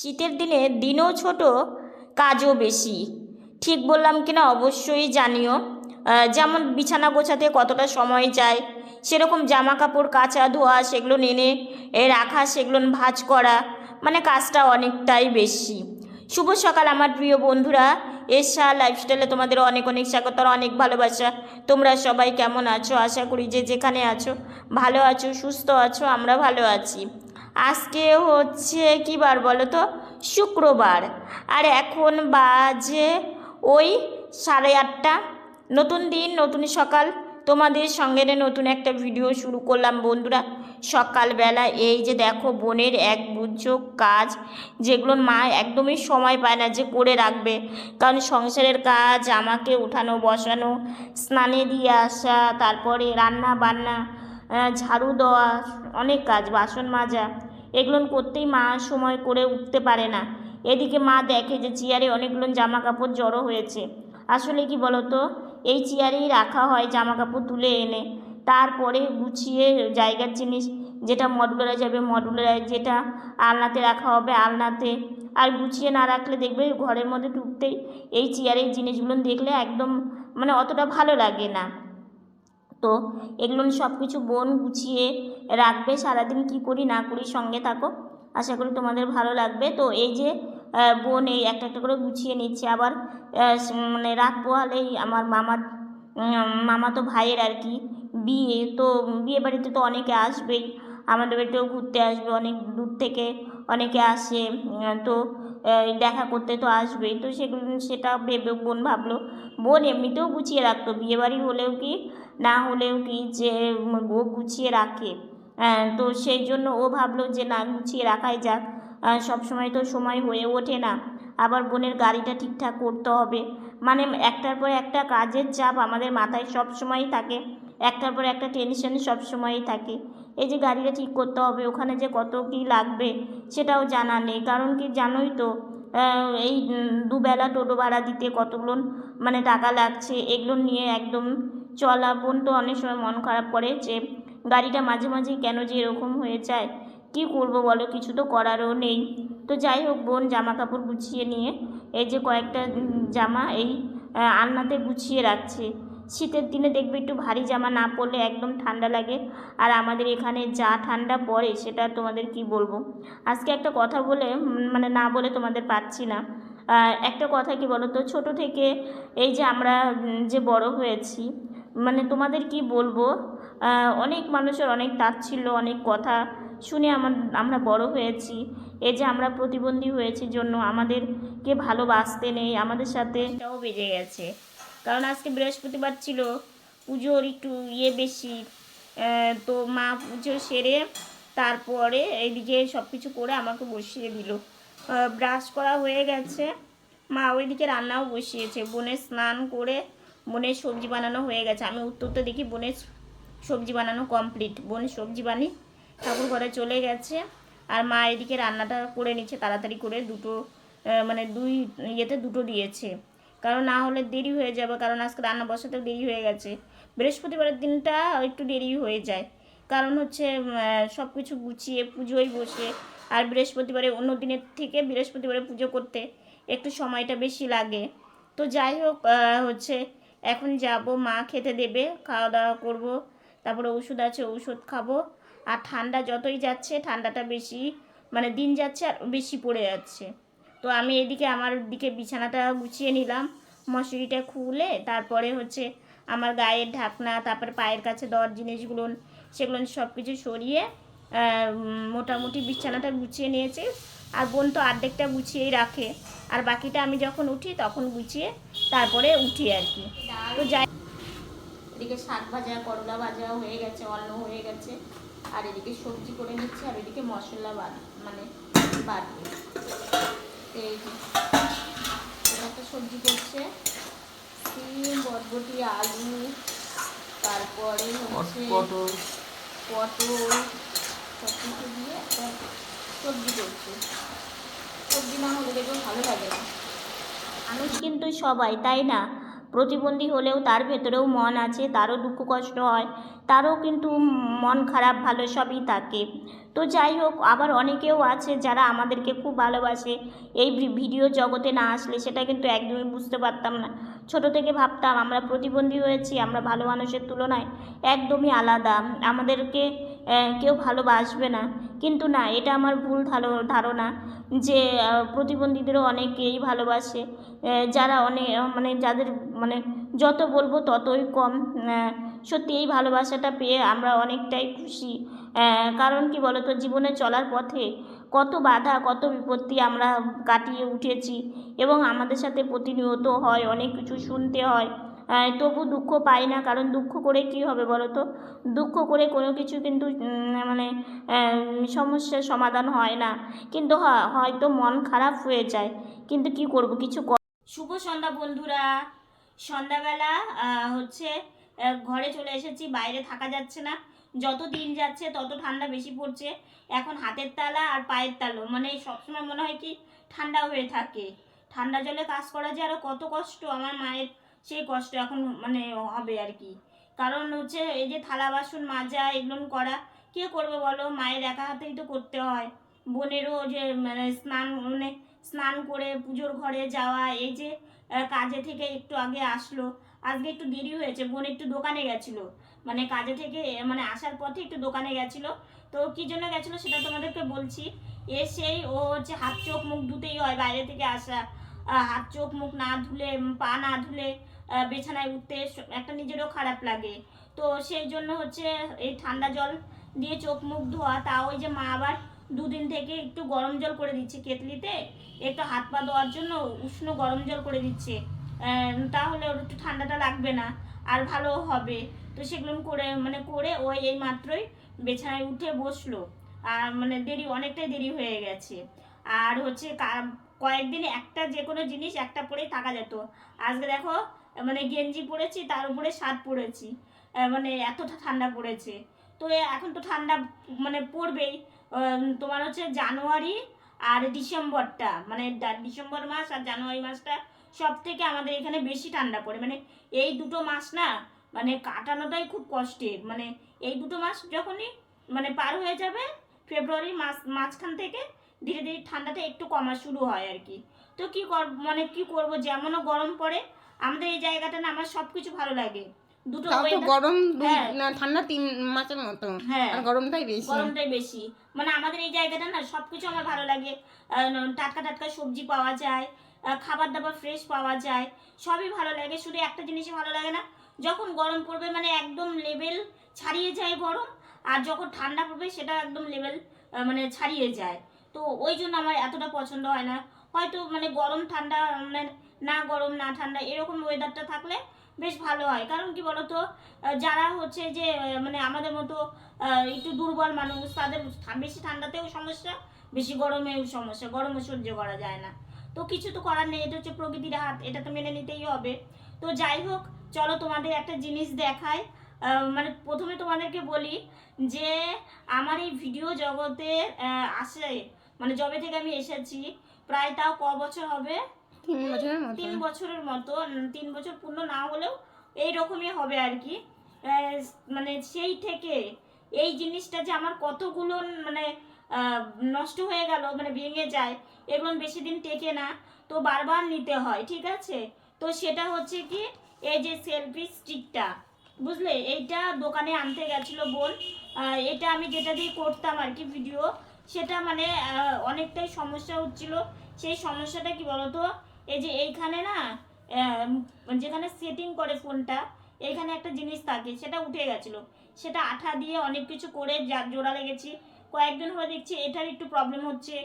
শীতের দিনে দিনও ছোট, কাজও বেশি। ঠিক বললাম কিনা অবশ্যই জানিও। যেমন বিছানা গোছাতে কতটা সময় যায়, সেরকম জামা কাপড় কাচা ধোয়া, সেগুলো এনে রাখা, সেগুলো ভাঁজ করা, মানে কাজটা অনেকটাই বেশি। শুভ সকাল আমার প্রিয় বন্ধুরা, এশা লাইফস্টাইলে তোমাদের অনেক অনেক স্বাগত, অনেক ভালোবাসা। তোমরা সবাই কেমন আছো? আশা করি যে যেখানে আছো ভালো আছো, সুস্থ আছো। আমরা ভালো আছি। আজকে হচ্ছে কী বার বলো তো? শুক্রবার। আর এখন বাজে ওই 8:30। নতুন দিন, নতুন সকাল, তোমাদের সঙ্গে নতুন একটা ভিডিও শুরু করলাম বন্ধুরা। সকালবেলা এই যে দেখো, বোনের এক বুঝ কাজ, যেগুলো মা একদমই সময় পায় না যে করে রাখবে। কারণ সংসারের কাজ, আমাকে উঠানো বসানো, স্নানে দিয়ে আসা, তারপরে রান্না বান্না, ঝাড়ু দেওয়া, অনেক কাজ, বাসন মাজা, এগুলো করতেই মা সময় করে উঠতে পারে না। এদিকে মা দেখে যে চেয়ারে অনেকগুলো জামা কাপড় জড়ো হয়েছে। আসলে কি বলো তো, এই চেয়ারেই রাখা হয় জামা কাপড় তুলে এনে, তারপরে গুছিয়ে জায়গার জিনিস যেটা মডুলারে যাবে মডুলারে, যেটা আলনাতে রাখা হবে আলনাতে। আর গুছিয়ে না রাখলে দেখবে ঘরের মধ্যে ঢুকতেই এই চেয়ারের জিনিসগুলো দেখলে একদম মানে অতটা ভালো লাগে না। তো এগুলো সব কিছু বোন গুছিয়ে রাখবে। সারাদিন কি করি না করি সঙ্গে থাকো, আশা করি তোমাদের ভালো লাগবে। তো এই যে বোন এই একটা একটা করে গুছিয়ে নিচ্ছে। আবার মানে রাত পোহালেই আমার মামাতো ভাইয়ের আর কি বিয়ে। তো বিয়ে বাড়িতে তো অনেকে আসবেই, আমাদের বাড়িতেও ঘুরতে আসবে, অনেক দূর থেকে অনেকে আসে। তো দেখা করতে তো আসবেই। তো সেটা ভেবে বোন ভাবলো, বোন এমনিতেও গুছিয়ে রাখতো, বিয়েবাড়ি হলেও কি না হলেও কি, যে ও গুছিয়ে রাখে। তো সেই জন্য ও ভাবলো যে না, গুছিয়ে রাখাই যাক। সবসময় তো সময় হয়ে ওঠে না। আবার বোনের গাড়িটা ঠিকঠাক করতে হবে, মানে একটার পর একটা কাজের চাপ আমাদের মাথায় সব সময়ই থাকে, একটার পর একটা টেনশন সব সময়ই থাকে। এই যে গাড়িটা ঠিক করতে হবে, ওখানে যে কত কী লাগবে সেটাও জানা নেই। কারণ কি জানোই তো, এই দুবেলা টোটো ভাড়া দিতে কতগুলো মানে টাকা লাগছে। এগুলো নিয়ে একদম চলা। বোন তো অনেক সময় মন খারাপ করে যে গাড়িটা মাঝে মাঝেই কেন যে এরকম হয়ে যায়। কী করবো বলো, কিছু তো করারও নেই। তো যাই হোক, বোন জামা কাপড় গুছিয়ে নিয়ে এই যে কয়েকটা জামা এই আলনাতে গুছিয়ে রাখছে। শীতের দিনে দেখবে একটু ভারী জামা না পরলে একদম ঠান্ডা লাগে। আর আমাদের এখানে যা ঠান্ডা পড়ে সেটা তোমাদের কি বলবো। আজকে একটা কথা বলে মানে না বলে তোমাদের পারছি না। একটা কথা কি বলো তো, ছোটো থেকে এই যে আমরা যে বড় হয়েছি, মানে তোমাদের কি বলবো, অনেক মানুষের অনেক তাচ্ছিল্য, অনেক কথা শুনে আমরা বড় হয়েছি। এই যে আমরা প্রতিবন্ধী হয়েছি জন্য আমাদেরকে ভালোবাসতে নেই, আমাদের সাথে এটাও বেজে গেছে। কারণ আজকে বৃহস্পতিবার ছিল, পুজোর একটু বেশি। তো মা পুজো সেরে তারপরে এইদিকে সব কিছু করে আমাকে বসিয়ে দিল। ব্রাশ করা হয়ে গেছে, মা ওইদিকে রান্নাও বসিয়েছে। বোনের স্নান করে বোনের সবজি বানানো হয়ে গেছে। আমি উত্তরটা দেখি বোনের সবজি বানানো কমপ্লিট। বোন সবজি বানিয়ে ঠাকুর ঘরে চলে গেছে, আর মা এদিকে রান্নাটা করে নিচ্ছে তাড়াতাড়ি করে। মানে দুই দুটো দিয়েছে, কারণ না হলে দেরি হয়ে যাবে। কারণ আজকে রান্না বসাতেও দেরি হয়ে গেছে। বৃহস্পতিবারের দিনটা একটু দেরি হয়ে যায়, কারণ হচ্ছে সব কিছু গুছিয়ে পুজোয় বসে। আর বৃহস্পতিবারে অন্য দিনের থেকে বৃহস্পতিবারে পুজো করতে একটু সময়টা বেশি লাগে। তো যাই হোক, হচ্ছে এখন যাব, মা খেতে দেবে, খাওয়া দাওয়া করব, তারপরে ওষুধ আছে ওষুধ খাবো। আর ঠান্ডা যতই যাচ্ছে, ঠান্ডাটা বেশি মানে দিন যাচ্ছে আর বেশি পড়ে যাচ্ছে। তো আমি এদিকে আমার দিকে বিছানাটা গুছিয়ে নিলাম, মশারিটা খুলে, তারপরে হচ্ছে আমার গায়ের ঢাকনা, তারপরে পায়ের কাছে দেওয়ার জিনিসগুলো, সেগুলো সব কিছু সরিয়ে মোটামুটি বিছানাটা গুছিয়ে নিয়েছি। আর বোন তো অর্ধেকটা গুছিয়েই রাখে, আর বাকিটা আমি যখন উঠি তখন গুছিয়ে তারপরে উঠি আর কি। তো যাই, এদিকে শাক ভাজা, করলা ভাজা হয়ে গেছে, অন্ন হয়ে গেছে, আর এদিকে সবজি করে নিচ্ছে, আর এদিকে মশলা বাটবে। এই যে একটা সবজি করছে, সিম, বরবটি, আলু, তারপরে হচ্ছে পটল সব কিছু দিয়ে একটা সবজি করছে। সবজি না হলে দেখবে ভালো লাগে না। মানুষ কিন্তু সবাই, তাই না? প্রতিবন্ধী হলেও তার ভেতরেও মন আছে, তারও দুঃখ কষ্ট হয়, তারও কিন্তু মন খারাপ ভালো সবই থাকে। তো যাই হোক, আবার অনেকেও আছে যারা আমাদেরকে খুব ভালোবাসে। এই ভিডিও জগতে না আসলে সেটা কিন্তু একদমই বুঝতে পারতাম না। ছোট থেকে ভাবতাম আমরা প্রতিবন্ধী হয়েছি, আমরা ভালো মানুষের তুলনায় একদমই আলাদা, আমাদেরকে কেউ ভালোবাসবে না। কিন্তু না, এটা আমার ভুল ধারণা যে প্রতিবন্ধীদেরও অনেকেই ভালোবাসে, যারা অনেক মানে যাদের মানে যত বলবো ততই কম। সত্যি এই ভালোবাসাটা পেয়ে আমরা অনেকটাই খুশি। কারণ কি বলতো, জীবনে চলার পথে কত বাধা কত বিপত্তি আমরা কাটিয়ে উঠেছি, এবং আমাদের সাথে প্রতিনিয়ত হয়, অনেক কিছু শুনতে হয়। তবু দুঃখ পাই না, কারণ দুঃখ করে কি হবে বলো তো? দুঃখ করে কোনো কিছু কিন্তু মানে সমস্যার সমাধান হয় না, কিন্তু হয়তো মন খারাপ হয়ে যায়, কিন্তু কি করব, কিছু। শুভ সন্ধ্যা বন্ধুরা। সন্ধ্যাবেলা হচ্ছে ঘরে চলে এসেছি, বাইরে থাকা যাচ্ছে না। যত দিন যাচ্ছে তত ঠান্ডা বেশি পড়ছে। এখন হাতের তালা আর পায়ের তালো মানে সবসময় মনে হয় কি ঠান্ডা হয়ে থাকে। ঠান্ডা জলে কাজ করা যে আরও কত কষ্ট, আমার মায়ের সেই কষ্ট এখন মানে হবে আর কি। কারণ হচ্ছে এই যে থালা বাসন মাজা এগুলো করা কে করবে বলো? মায়ের একা হাতেই তো করতে হয়। বোনেরও যে মানে স্নান করে পুজোর ঘরে যাওয়া, এই যে কাজে থেকে একটু আগে আসলো, আজকে একটু দেরি হয়েছে, বোন একটু দোকানে গেছিলো, মানে কাজে থেকে মানে আসার পথে একটু দোকানে গেছিলো। তো কী জন্য গেছিলো সেটা তোমাদেরকে বলছি। এসেই ও হচ্ছে হাত চোখ মুখ ধুতেই হয়, বাইরে থেকে আসা, হাত চোখ মুখ না ধুলে পা না ধুলে বিছানায় উঠতে একটা নিজেরও খারাপ লাগে। তো সেই জন্য হচ্ছে এই ঠান্ডা জল দিয়ে চোখ মুখ ধোয়া, তাও ওই যে মা আবার দুদিন থেকে একটু গরম জল করে দিচ্ছে কেতলিতে, একটু হাত পা ধোয়ার জন্য উষ্ণ গরম জল করে দিচ্ছে, তাহলে ওর একটু ঠান্ডাটা লাগবে না আর ভালো হবে। তো সেগুলো করে ওই এই মাত্রই বিছানায় উঠে বসলো, আর মানে অনেকটাই দেরি হয়ে গেছে। আর হচ্ছে কয়েকদিন একটা যে কোনো জিনিস একটা পরেই থাকা যেত, আজকে দেখো মানে গেঞ্জি পরেছি, তার উপরে শার্ট পরেছি, মানে এতটা ঠান্ডা পড়েছে। তো এখন তো ঠান্ডা মানে পড়বেই। তোমার হচ্ছে জানুয়ারি আর ডিসেম্বরটা, মানে ডিসেম্বর মাস আর জানুয়ারি মাসটা সব থেকে আমাদের এখানে বেশি ঠান্ডা পড়ে। মানে এই দুটো মাস না মানে কাটানোটাই খুব কষ্টের। মানে এই দুটো মাস যখনই মানে পার হয়ে যাবে, ফেব্রুয়ারি মাঝখান থেকে ধীরে ধীরে ঠান্ডাটা একটু কমা শুরু হয় আর কি। তো কি করবো, যেমনও গরম পড়ে আমাদের এই জায়গাটা না, আমার সব কিছু ভালো লাগে। দুটো গরম না ঠান্ডা 3 মাসের মতো, হ্যাঁ গরমটাই বেশি। মানে আমাদের এই জায়গাটা না সবকিছু আমার ভালো লাগে। টাটকা টাটকা সবজি পাওয়া যায়, খাবার দাবার ফ্রেশ পাওয়া যায়, সবই ভালো লাগে। শুধু একটা জিনিসই ভালো লাগে না, যখন গরম পড়বে মানে একদম লেভেল ছাড়িয়ে যায় গরম, আর যখন ঠান্ডা পড়বে সেটা একদম লেভেল মানে ছাড়িয়ে যায়। তো ওই জন্য আমার এতটা পছন্দ হয় না। হয়তো মানে গরম ঠান্ডা মানে না গরম না ঠান্ডা এরকম ওয়েদারটা থাকলে বেশ ভালো হয়। কারণ কি বলতো, যারা হচ্ছে যে মানে আমাদের মতো একটু দুর্বল মানুষ, তাদের বেশি ঠান্ডাতেও সমস্যা, বেশি গরমেও সমস্যা, গরমও সহ্য করা যায় না। তো কিছু তো করার নেই, এটা হচ্ছে প্রকৃতির হাত, এটা তো মেনে নিতেই হবে। তো যাই হোক, চলো তোমাদের একটা জিনিস দেখাই। মানে প্রথমে তোমাদেরকে বলি যে আমার এই ভিডিও জগতে আসে মানে যবে থেকে আমি এসেছি, প্রায় তাও ক বছর হবে? 3 বছরের মতো। 3 বছর পূর্ণ না হলেও এইরকমই হবে আর কি। মানে সেই থেকে এই জিনিসটা যে আমার কতগুলো মানে নষ্ট হয়ে গেল, মানে ভেঙে যায়, এগুলো বেশি দিন টেকে না, তো বারবার নিতে হয়, ঠিক আছে? তো সেটা হচ্ছে কি, এই যে সেলফি স্টিকটা, বুঝলে, এইটা দোকানে আনতে গেছিল বোন। এটা আমি যেটা দিয়ে করতাম আর কি ভিডিও, সেটা মানে অনেকটাই সমস্যা হচ্ছিল। সেই সমস্যাটা কি বলতো, এই যে এইখানে না যেখানে সেটিং করে ফোনটা, এইখানে একটা জিনিস থাকে, সেটা উঠে গেছিলো। সেটা আঠা দিয়ে অনেক কিছু করে জোড়া লেগেছি, কয়েকদিন হয়ে দেখছি এটার একটু প্রবলেম হচ্ছে,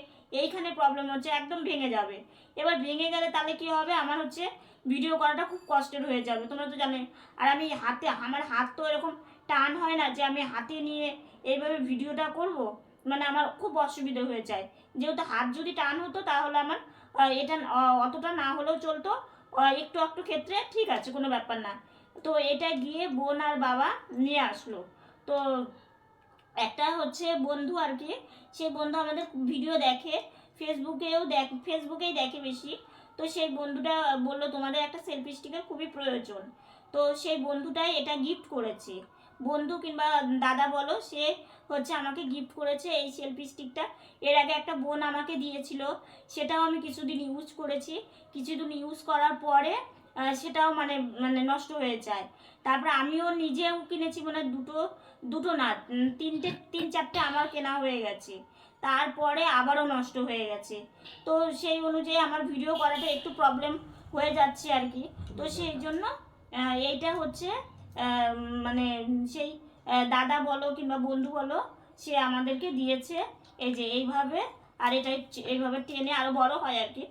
এইখানে প্রবলেম হচ্ছে, একদম ভেঙে যাবে। এবার ভেঙে গেলে তাহলে কি হবে, আমার হচ্ছে ভিডিও করাটা খুব কষ্টের হয়ে যাবে, তোমরা তো জানোই। আর আমি আমার হাত তো এরকম টান হয় না যে আমি হাতে নিয়ে এইভাবে ভিডিওটা করব, মানে আমার খুব অসুবিধা হয়ে যায়। যেহেতু হাত যদি টান হতো তাহলে আমার এটা অতটা না হলেও চলতো, একটু একটু ক্ষেত্রে ঠিক আছে, কোনো ব্যাপার না। তো এটা গিয়ে বোন আর বাবা নিয়ে আসলো। তো একটা হচ্ছে বন্ধু আর কি, সেই বন্ধু আমাদের ভিডিও দেখে, ফেসবুকেই দেখে বেশি। তো সেই বন্ধুটা বললো তোমাদের একটা সেলফি স্টিকের খুবই প্রয়োজন। তো সেই বন্ধুটাই এটা গিফট করেছে। বন্ধু কিংবা দাদা বলো, সে হচ্ছে আমাকে গিফট করেছে এই সেলফি স্টিকটা। এর আগে একটা বোন আমাকে দিয়েছিল, সেটাও আমি কিছুদিন ইউজ করেছি। কিছুদিন ইউজ করার পরে সেটাও মানে মানে নষ্ট হয়ে যায়। তারপরে আমিও নিজেও কিনেছি, মানে দুটো না, তিন চারটে আমার কেনা হয়ে গেছে, তারপরে আবারও নষ্ট হয়ে গেছে। তো সেই অনুযায়ী আমার ভিডিও করাটা একটু প্রবলেম হয়ে যাচ্ছে আর কি। তো সেই জন্য এইটা হচ্ছে মানে সেই দাদা বলো কিংবা বন্ধু বলো, সে আমাদেরকে দিয়েছে এই যে এইভাবে। আর এটা এইভাবে টেনে আরো বড় হয় আর কি,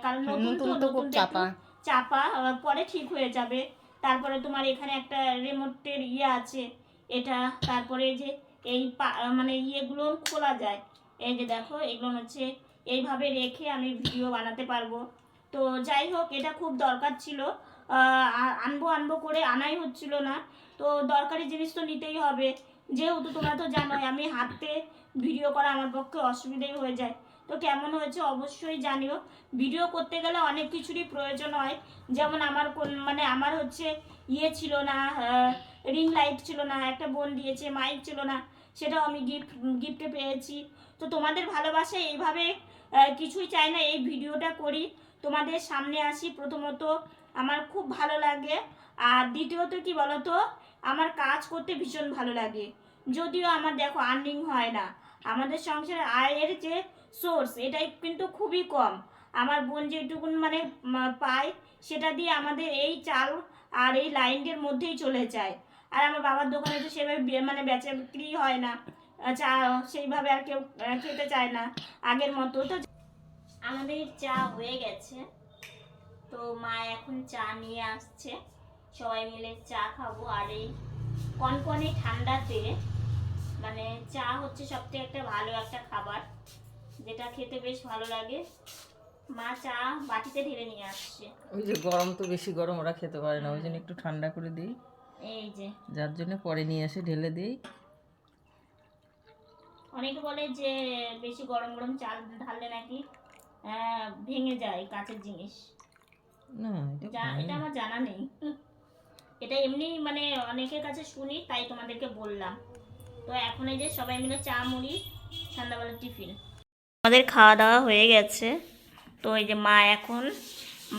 কারণ নতুন তো নতুন তো খুব চাপা। চাপা পরে ঠিক হয়ে যাবে। তারপরে তোমার এখানে একটা রিমোটের ইয়ে আছে এটা। তারপরে যে এই মানে ইয়েগুলো খোলা যায়, এই যে দেখো এগুলো হচ্ছে এইভাবে রেখে আমি ভিডিও বানাতে পারবো। তো যাই হোক, এটা খুব দরকার ছিল, আনবো আনবো করে আনাই হচ্ছিল না। তো দরকারি জিনিস তো নিতেই হবে, যেহেতু তোমরা তো জানোই আমি হাতে ভিডিও করা আমার পক্ষে অসুবিধাই হয়ে যায়। তো কেমন হয়েছে অবশ্যই জানিও। ভিডিও করতে গেলে অনেক কিছুরই প্রয়োজন হয়, যেমন আমার মানে আমার হচ্ছে ইয়ে ছিল না, রিং লাইট ছিল না, একটা বোন দিয়েছে মাইক ছিল না, সেটাও আমি গিফটে পেয়েছি। তো তোমাদের ভালোবাসায় এইভাবে কিছুই চাই না, এই ভিডিওটা করি, তোমাদের সামনে আসি। প্রথমত আমার খুব ভালো লাগে, আর দ্বিতীয়ত কি বলতো, আমার কাজ করতে ভীষণ ভালো লাগে। যদিও আমার দেখো আর্নিং হয় না, আমাদের সংসারের আয়ের যে সোর্স এটাই কিন্তু খুবই কম। আমার বোন যেটুকুন মানে পায়, সেটা দিয়ে আমাদের এই চাল আর এই লাইনের মধ্যেই চলে যায়। আর আমার বাবার দোকানে তো সেভাবে মানে বেচা বিক্রি হয় না, চা সেইভাবে আর কেউ খেতে চায় না আগের মতো। তো আমাদের চা হয়ে গেছে, তো মা এখন চা নিয়ে আসছে, সবাই মিলে চা খাবো। আর এই কনকনে ঠান্ডাতে মানে চা হচ্ছে সবথেকে একটা ভালো একটা খাবার, যেটা খেতে বেশ ভালো লাগে। মা চা বাটিতে ঢেলে নিয়ে আসছে। ওই যে গরম তো বেশি গরম ওরা খেতে পারে না, ওই জন্য একটু ঠান্ডা করে দিই, এই যে যার জন্য পরে নিয়ে এসে ঢেলে দিই। অনেকে বলে যে বেশি গরম গরম চাল ঢাললে নাকি ভেঙে যায় কাঁচের জিনিস। না এটা আমার জানা নেই, এটা এমনি মানে অনেকের কাছে শুনি, তাই তোমাদেরকে বললাম। তো এখন এই যে সবাই মিলে চা মুড়ি সন্ধ্যাবেলা টিফিন। আমাদের খাওয়া দাওয়া হয়ে গেছে, তো এই যে মা এখন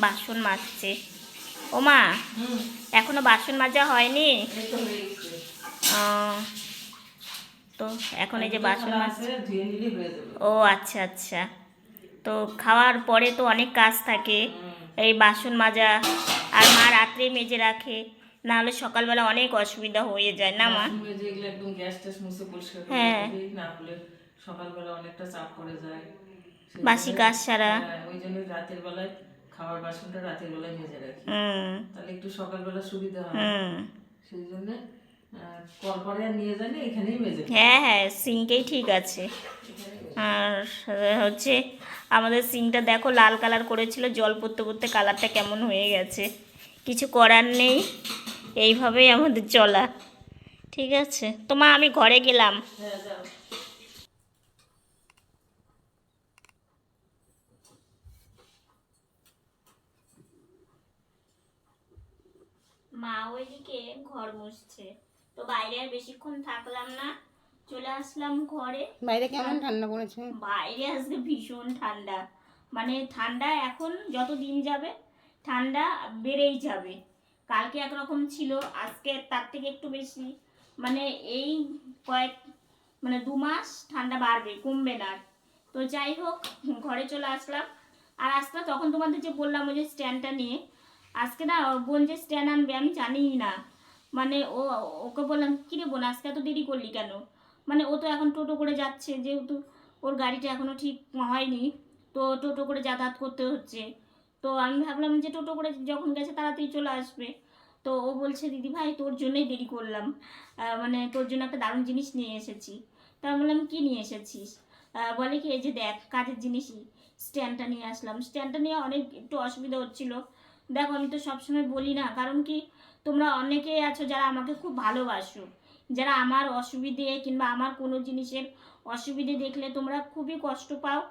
বাসন মাজছে। ও মা, এখনো বাসন মাজা হয়নি? তো এখন এই যে বাসন মাজছে। ও আচ্ছা আচ্ছা। তো খাওয়ার পরে তো অনেক কাজ থাকে, এই বাসন মাজা, আর মা রাত্রে মেজে রাখে, না হলে সকালবেলা অনেক অসুবিধা হয়ে যায় না মা? হ্যাঁ, সকালবেলা অনেকটা চাপ পড়ে যায়, বাসি কাজ সারা। ওই জন্য রাতের বেলায় খাবার বাসনটা রাতের বেলায় মেজে রাখি, তাহলে একটু সকালবেলা সুবিধা হয়। সেই জন্য কলপারে নিয়ে জানি এখানেই মেজে। হ্যাঁ হ্যাঁ, সিঙ্কেই ঠিক আছে। আর হচ্ছে আমাদের সিঙ্কটা দেখো লাল কালার করেছিল, জল পড়তে পড়তে কালারটা কেমন হয়ে গেছে। কিছু করার নেই, এইভাবেই আমাদের চলা। ঠিক আছে তো মা, আমি ঘরে গেলাম। হ্যাঁ যাও। মা ওইদিকে ঘর মুছছে, তো বাইরে আর বেশিক্ষণ থাকলাম না, চলে আসলাম ঘরে। বাইরে কেমন ঠান্ডা পড়েছে? বাইরে আজকে ভীষণ ঠান্ডা, মানে ঠান্ডা এখন যত দিন যাবে ঠান্ডা বেড়েই যাবে। কালকে একরকম ছিল, আজকে তার থেকে একটু বেশি। মানে এই কয়েক মানে 2 মাস ঠান্ডা বাড়বে, কমবে না। তো যাই হোক, ঘরে চলে আসলাম। আর আসতে তখন তোমাদের যে বললাম ওই যে স্ট্যান্ডটা নিয়ে, আজকে না বোন যে স্ট্যান্ড আনবে আমি জানিই না। মানে ওকে বললাম কিরে বোন আজকে এত দেরি করলি কেন? মানে ও তো এখন টোটো করে যাচ্ছে, যেহেতু ওর গাড়িটা এখনও ঠিক হয়নি, তো টোটো করে যাতায়াত করতে হচ্ছে। তো আমি ভাবলাম যে টোটো করে যখন গেছে তাড়াতাড়ি চলে আসবে। তো ও বলছে দিদি ভাই তোর জন্যই দেরি করলাম, মানে তোর জন্য একটা দারুণ জিনিস নিয়ে এসেছি। তা আমি বললাম কী নিয়ে এসেছিস? বলে কি এই যে দেখ কাজের জিনিসই, স্ট্যান্ডটা নিয়ে আসলাম। স্ট্যান্ডটা নিয়ে অনেক একটু অসুবিধা হচ্ছিলো। দেখো আমি তো সবসময় বলি না, কারণ কি তোমরা অনেকেই আছো যারা আমাকে খুব ভালোবাসো, যারা আমার অসুবিধে কিংবা আমার কোনো জিনিসের অসুবিধে দেখলে তোমরা খুবই কষ্ট পাও,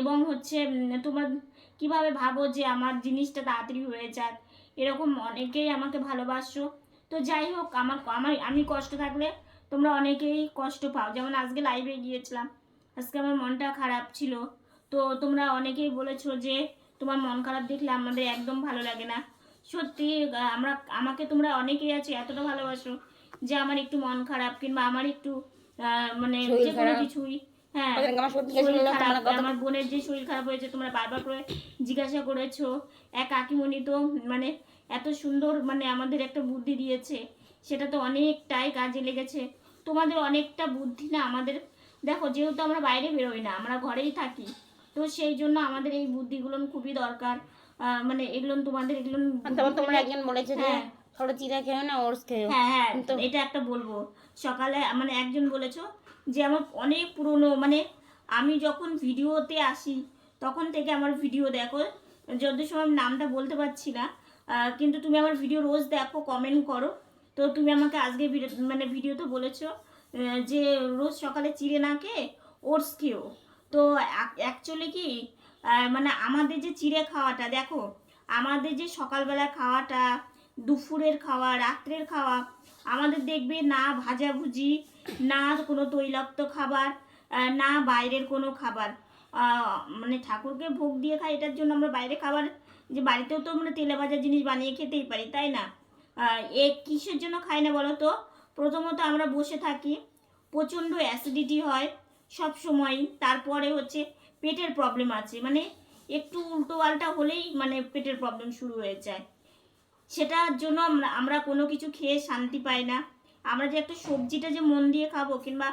এবং হচ্ছে তোমরা কীভাবে ভাবো যে আমার জিনিসটা তাড়াতাড়ি হয়ে যাক, এরকম অনেকেই আমাকে ভালোবাসো। তো যাই হোক, আমি কষ্ট থাকলে তোমরা অনেকেই কষ্ট পাও। যেমন আজকে লাইভে গিয়েছিলাম, আজকে আমার মনটা খারাপ ছিল, তো তোমরা অনেকেই বলেছো যে তোমার মন খারাপ দেখলে আমাদের একদম ভালো লাগে না। সত্যি আমাকে তোমরা অনেকেই আছে এতটা ভালোবাসো যে আমার একটু মন খারাপ কিংবা আমার একটু মানে যে কোনো কিছুই, হ্যাঁ শরীর খারাপ, আমার বোনের যে শরীর খারাপ হয়েছে তোমরা বারবার করে জিজ্ঞাসা করেছো। এক কাকিমণি তো মানে এত সুন্দর মানে আমাদের একটা বুদ্ধি দিয়েছে, সেটা তো অনেকটাই কাজে লেগেছে। তোমাদের অনেকটা বুদ্ধি না আমাদের, দেখো যেহেতু আমরা বাইরে বেরোই না, আমরা ঘরেই থাকি, তো সেই জন্য আমাদের এই বুদ্ধিগুলো খুবই দরকার। মানে এগুলো তোমাদের এগুলো তোমরা একজন বলেছে যে ছোট চিড়া খেও না, ওটস খেও। হ্যাঁ হ্যাঁ, এটা একটা বলবো। সকালে মানে একজন বলেছো যে আমার অনেক পুরনো, মানে আমি যখন ভিডিওতে আসি তখন থেকে আমার ভিডিও দেখো, যত সময় আমি নামটা বলতে পারছি না, কিন্তু তুমি আমার ভিডিও রোজ দেখো, কমেন্ট করো। তো তুমি আমাকে আজকে মানে ভিডিওতে বলেছো যে রোজ সকালে চিড়ে না খেয়ে ওটস খেও। তো অ্যাকচুয়ালি কি মানে আমাদের যে চিড়ে খাওয়াটা, দেখো আমাদের যে সকালবেলা খাওয়াটা, দুপুরের খাওয়া, রাত্রের খাওয়া, আমাদের দেখবে না ভাজাভুজি, না কোনো তৈলাক্ত খাবার, না বাইরের কোনো খাবার। মানে ঠাকুরকে ভোগ দিয়ে খাই, এটার জন্য আমরা বাইরে খাবার, যে বাড়িতেও তো আমরা তেলে ভাজা জিনিস বানিয়ে খেতেই পারি, তাই না? এ কিসের জন্য খাই না বলো তো? প্রথমত আমরা বসে থাকি, প্রচণ্ড অ্যাসিডিটি হয় সব সময়, তারপরে হচ্ছে পেটের প্রবলেম আছে, মানে একটু উল্টো পাল্টা হলেই মানে পেটের প্রবলেম শুরু হয়ে যায়। সেটার জন্য আমরা কোনো কিছু খেয়ে শান্তি পাই না। আমরা যে একটা সবজিটা যে মন দিয়ে খাবো কিংবা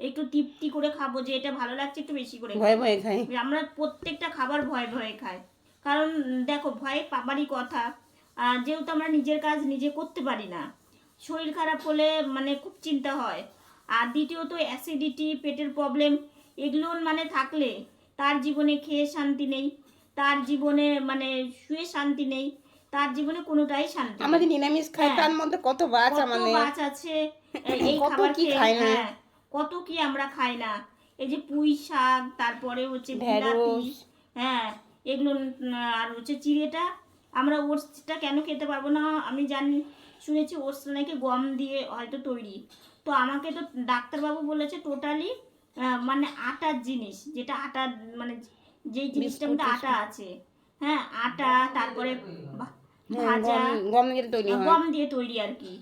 একটু তৃপ্তি করে খাবো, যে এটা ভালো লাগছে একটু বেশি করে ভয়ে ভয়ে খাই, আমরা প্রত্যেকটা খাবার ভয়ে ভয়ে খাই। কারণ দেখো ভয় পাবারই কথা, যেহেতু আমরা নিজের কাজ নিজে করতে পারি না, শরীর খারাপ হলে মানে খুব চিন্তা হয়। আর দ্বিতীয়ত অ্যাসিডিটি, পেটের প্রবলেম, এগুলো মানে থাকলে তার জীবনে খেয়ে শান্তি নেই, তার জীবনে মানে শুয়ে শান্তি নেই, তার জীবনে কোনোটাই শান্তি নেই। আমাদের নিরামিষ খাই, তার মধ্যে কত বাচ, আমাদের বাচ আছে এই খাবার খেয়ে। হ্যাঁ, কত কি আমরা খাই না, এই যে পুঁই শাক, তারপরে হচ্ছে বিলাতি, হ্যাঁ এগুলো, আর হচ্ছে চিড়েটা। আমরা ওটসটা কেন খেতে পারবো না? আমি শুনেছি ওটসটা নাকি গম দিয়ে হয়তো তৈরি। তো আমাকে তো ডাক্তারবাবু বলেছে টোটালি মানে আটার জিনিস, যেটা আটা মানে যেই জিনিসটার মধ্যে আটা আছে, হ্যাঁ আটা, তারপরে ভাজা গম দিয়ে তৈরি আর কি,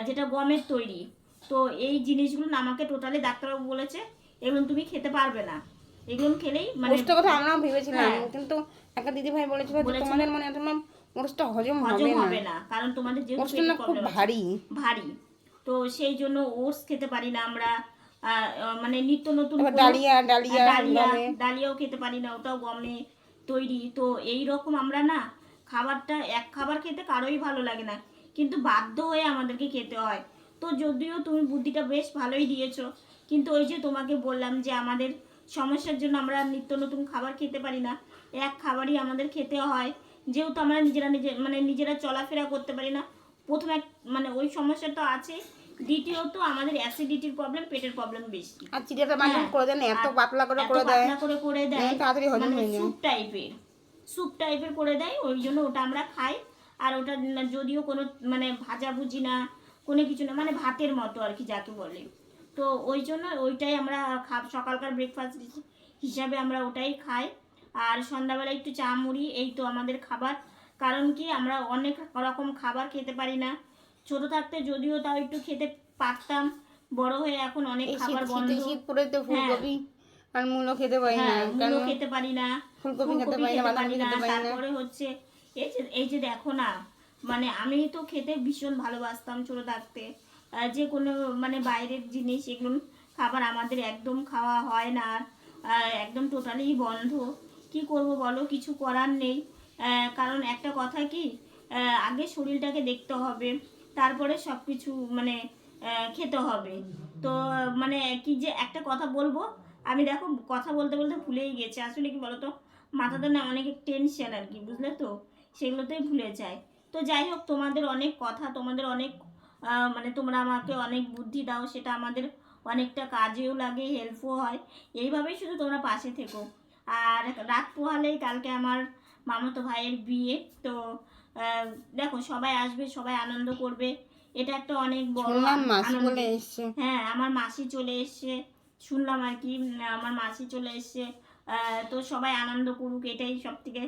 যেটা গমের তৈরি। তো এই জিনিসগুলো আমাকে টোটালি ডাক্তারবাবু বলেছে এগুলো তুমি খেতে পারবে না, এগুলো খেলেই মানে কথা আমরাও ভেবেছিলাম, কিন্তু একটা দিদি ভাই বলেছিল যে তোমাদের মনে তোমার ওটসটা হজম হবে না, কারণ তোমাদের যেহেতু খুব ভারী ভারী, তো সেই জন্য ওটস খেতে পারি না আমরা। মানে নিত্য নতুন ডালিয়াও খেতে পারি না, ওটাও গমে তৈরি। তো এই রকম আমরা না খাবারটা, এক খাবার খেতে কারোই ভালো লাগে না, কিন্তু বাধ্য হয়ে আমাদেরকে খেতে হয়। তো যদিও তুমি বুদ্ধিটা বেশ ভালোই দিয়েছো, কিন্তু ওই যে তোমাকে বললাম যে আমাদের সমস্যার জন্য আমরা নিত্য নতুন খাবার খেতে পারি না, এক খাবারই আমাদের খেতে হয়, যেহেতু আমরা নিজেরা চলাফেরা করতে পারি না। প্রথমে মানে ওই সমস্যা তো আছে, দ্বিতীয়ত আমাদের অ্যাসিডিটির প্রবলেম, পেটের প্রবলেম বেশি। আর চিড়াটা বানিয়ে করে দেন, এত পাতলা করে দেয় তাড়াতাড়ি হজম হয়ে যায়, স্যুপ টাইপের করে দেয়, ওই জন্য ওটা আমরা খাই। আর ওটা যদিও কোনো মানে ভাজাভুজি না, কোনো কিছু না, মানে ভাতের মতো আর কি যাকে বলে। তো ওই জন্য ওইটাই আমরা সকালকার ব্রেকফাস্ট হিসাবে আমরা ওটাই খাই। আর সন্ধ্যাবেলা একটু চা মুড়ি, এই তো আমাদের খাবার। কারণ কি আমরা অনেক রকম খাবার খেতে পারি না, ছোট থাকতে যদিও তাও একটু খেতে পারতাম, বড় হয়ে এখন অনেক খাবার বন্ধ। শীত পড়ে তো ফুলকপি আর মূলো খেতে পারি না, মূলো খেতে পারি না, ফুলকপি খেতে পারি না। তারপরে হচ্ছে এই যে দেখো না, মানে আমি তো খেতে ভীষণ ভালোবাসতাম ছোট থাকতে, যে কোনো মানে বাইরের জিনিস এগুলো খাবার আমাদের একদম খাওয়া হয় না, একদম টোটালি বন্ধ। কি করব বলো, কিছু করার নেই। কারণ একটা কথা কি, আগে শরীরটাকে দেখতে হবে, তারপরে সব কিছু মানে খেতে হবে। তো মানে কি যে একটা কথা বলবো, আমি দেখো কথা বলতে বলতে ভুলেই গেছি। আসলে কি বলতো, মাথাটা না অনেক টেনশন আর কি, বুঝলে তো, সেগুলোতেই ভুলে যায়। তো যাই হোক, তোমাদের অনেক কথা, তোমাদের অনেক মানে তোমরা আমাকে অনেক বুদ্ধি দাও, সেটা আমাদের অনেকটা কাজেও লাগে, হেল্পও হয়। এইভাবেই শুধু তোমরা পাশে থেকো। আর রাত পোহালেই কালকে আমার মামাতো ভাইয়ের বিয়ে, তো দেখো সবাই আসবে, সবাই আনন্দ করবে, এটা একটা অনেক বড় শুনলাম মাসি আনন্দ। বলে এসছে। হ্যাঁ, আমার মাসি চলে এসছে, শুনলাম আর কি, আমার মাসি চলে এসছে। তো সবাই আনন্দ করুক, এটাই সব থেকে।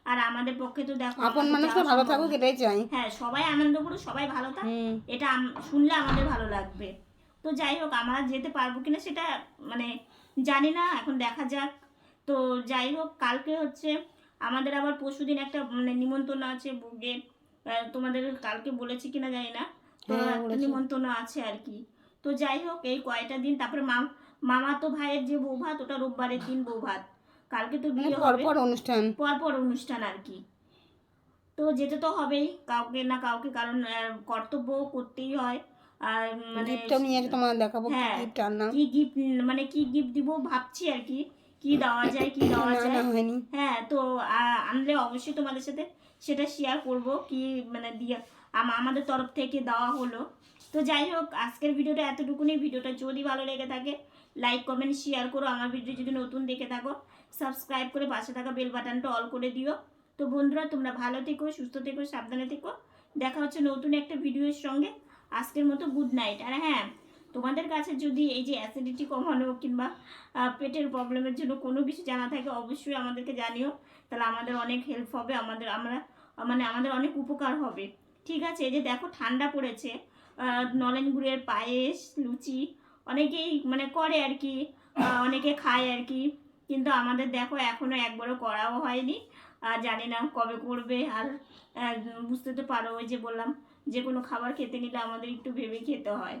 আর আমাদের পক্ষে তো দেখো আপন আমাদের মানুষটা যাওয়া ভালো সম্ভব থাকুক না। এটাই চাই। হ্যাঁ, সবাই আনন্দ করুক, সবাই ভালো থাক, এটা শুনলে আমাদের ভালো লাগবে। তো যাই হোক, আমরা যেতে পারবো কিনা সেটা মানে জানি না, এখন দেখা যাক। তো যাই হোক, কালকে হচ্ছে আমাদের আবার পরশুদিন একটা মানে নিমন্ত্রণ আছে বুগের। তোমাদের কালকে বলেছি কিনা জানি না, তো হ্যাঁ, একটা বলেছে। নিমন্ত্রণ আছে আর কি। তো যাই হোক, এই কয়টা দিন, তারপরে মামাতো ভাইয়ের যে বউ ভাত, ওটা রোববারের দিন বউ ভাত। কালকে তো মানে বিয়ে হবে, পরপর অনুষ্ঠান। পরপর অনুষ্ঠান আর কি। তো যেতে তো হবেই কাউকে না কাউকে, কারণ কর্তব্য করতেই হয়। আর মানে গিফটটা নিয়ে এসে তোমার দেখাবো কি হ্যাঁ, গিফট আনলাম। কি গিফট মানে কি গিফট দিব ভাবছি আর কি, কি দেওয়া যায় কি দেওয়া না যায়। হয়নি। হ্যাঁ, তো আনলে অবশ্যই তোমাদের সাথে সেটা শেয়ার করব, কি মানে দিয়ে আমাদের তরফ থেকে দেওয়া হলো। তো যাই হোক, আজকের ভিডিওটা এতটুকুনি। ভিডিওটা যদি ভালো লেগে থাকে লাইক কমেন্ট শেয়ার করো। আমার ভিডিও যদি নতুন দেখে থাকো সাবস্ক্রাইব করে পাশে থাকা বেল বাটনটা অল করে দিও। তো বন্ধুরা, তোমরা ভালো থেকো, সুস্থ থেকো, সাবধানে থেকো। দেখা হচ্ছে নতুন একটা ভিডিওর সঙ্গে। আজকের মতো গুড নাইট। আর হ্যাঁ, তোমাদের কাছে যদি এই যে অ্যাসিডিটি কমানো কিংবা পেটের প্রবলেমের জন্য কোনো কিছু জানা থাকে অবশ্যই আমাদেরকে জানিও, তাহলে আমাদের অনেক হেল্প হবে, আমাদের অনেক উপকার হবে। ঠিক আছে, এই যে দেখো ঠান্ডা পড়েছে, নলেন গুড়ের পায়েস লুচি অনেকেই মানে করে আর কি, অনেকে খায় আর কি, কিন্তু আমাদের দেখো এখনো একবারও করাও হয়নি। আর জানি না কবে করবে। আর বুঝতে তো পারো, ওই যে বললাম, যে কোনো খাবার খেতে নিলে আমাদের একটু ভেবে খেতে হয়।